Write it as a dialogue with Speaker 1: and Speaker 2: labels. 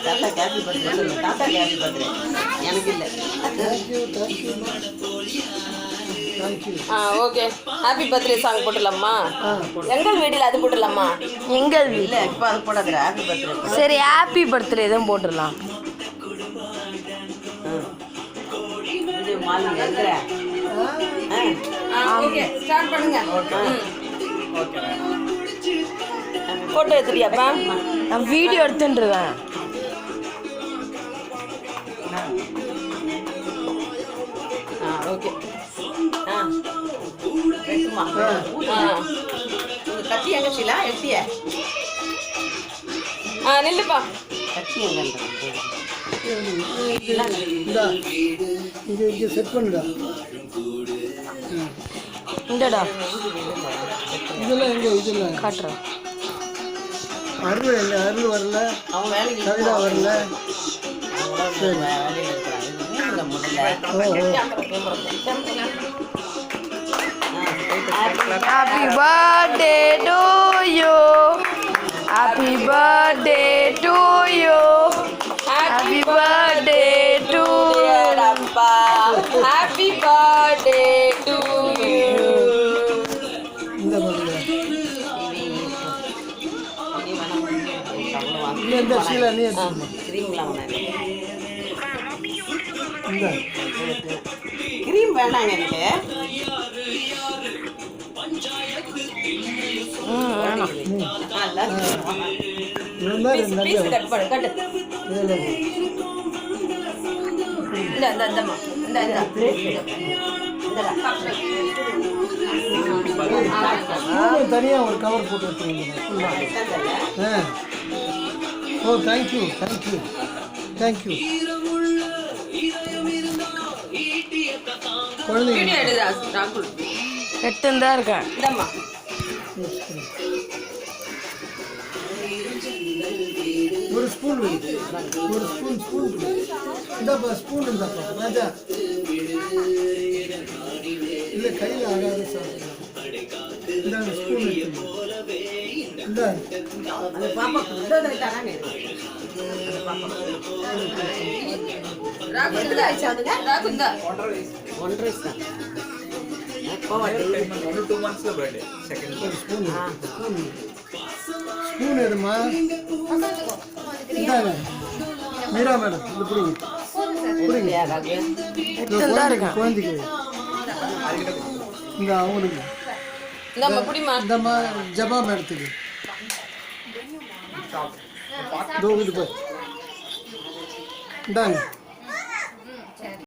Speaker 1: தாத்தா happy birthday சொல்லு. தாத்தா ஹாப்பி பர்த்டே. எனக்கு இல்லை.
Speaker 2: ஓகே. ஹாப்பி பர்த்டே சாங் போட்டுடலாமா? எங்கள் வீட்டில் அது போட்டுடலாமா?
Speaker 3: எங்கள் வீட்டில்
Speaker 1: இல்லை, இப்போ அது போடாத. Happy birthday.
Speaker 3: சரி, ஹாப்பி பர்த்டே தான் போட்டுடலாம்.
Speaker 1: இது மாலிங்க இருக்கிற.
Speaker 2: ஓகே, ஸ்டார்ட் பண்ணுங்க. ஃபோட்டோ எடுத்துட்டியாப்பா?
Speaker 3: நான் வீடியோ எடுத்துட்டுருக்கேன்.
Speaker 2: ஓகே.
Speaker 1: வெட்டுமா? கத்தி எங்க சீலா? எட்டிய
Speaker 2: நில்லுப்பா.
Speaker 1: கத்தி எங்க?
Speaker 4: இங்கே செட் பண்ணுடா.
Speaker 3: இந்தடா
Speaker 4: இதெல்லாம் எங்கே? இதெல்லாம்
Speaker 3: காட்டுறேன்.
Speaker 4: அருள் இல்லை, அருள் வரல,
Speaker 1: அவன் வேலைக்கு
Speaker 4: கவிதா வரல.
Speaker 1: சரி, வேலையில் இருக்கிறாங்க முதல்ல.
Speaker 3: Happy birthday to you. Happy birthday to you. Happy birthday to
Speaker 2: அப்பா. Happy birthday to you.
Speaker 4: இந்த மாதிரி இந்த சீலா நீ எடுத்துக்கமா.
Speaker 1: கிரீம்லாம்
Speaker 4: இந்த
Speaker 1: கிரீம் வேணாங்க எனக்கு.
Speaker 2: பீஸ் கட் பண்ணு. கட்டு.
Speaker 4: தனியாக ஒரு கவர் போட்டு வச்சுருங்க. ஓ, தேங்க்யூ தேங்க்யூ தேங்க்யூ. குழந்தைங்க
Speaker 2: வீடியோ எடு ராகுல்.
Speaker 3: எடுத்துன்னு தான் இருக்கேன்.
Speaker 2: இந்தம்மா.
Speaker 4: ஒரு ஸ்பூன் ஒரு ஸ்பூன் இந்தாப்பா, ஸ்பூன் இருந்தாப்பா. ராஜா இல்லை, கையில் ஆகாது சாப்பிடலாம். இந்தாங்க ஸ்பூன் எடுத்துங்க. இந்த
Speaker 1: அந்த பாப்பா தானே
Speaker 2: ராகுல் இந்த ஆயிடுச்சு. ராகுல் இந்த
Speaker 1: 1 வயசு தான்.
Speaker 4: ஸ்பூன் எடுமா. இந்தாங்க மீரா மேடம், இது பிடிங்க.
Speaker 3: எடுத்துன்னு தான் இருக்கேன்.
Speaker 4: குழந்தைக்கு இந்த அவங்களுக்கு
Speaker 2: இந்தம்மா புடிமா.
Speaker 4: இந்தம்மா ஜபா மேடத்துக்கு இது போய் இந்தாங்க.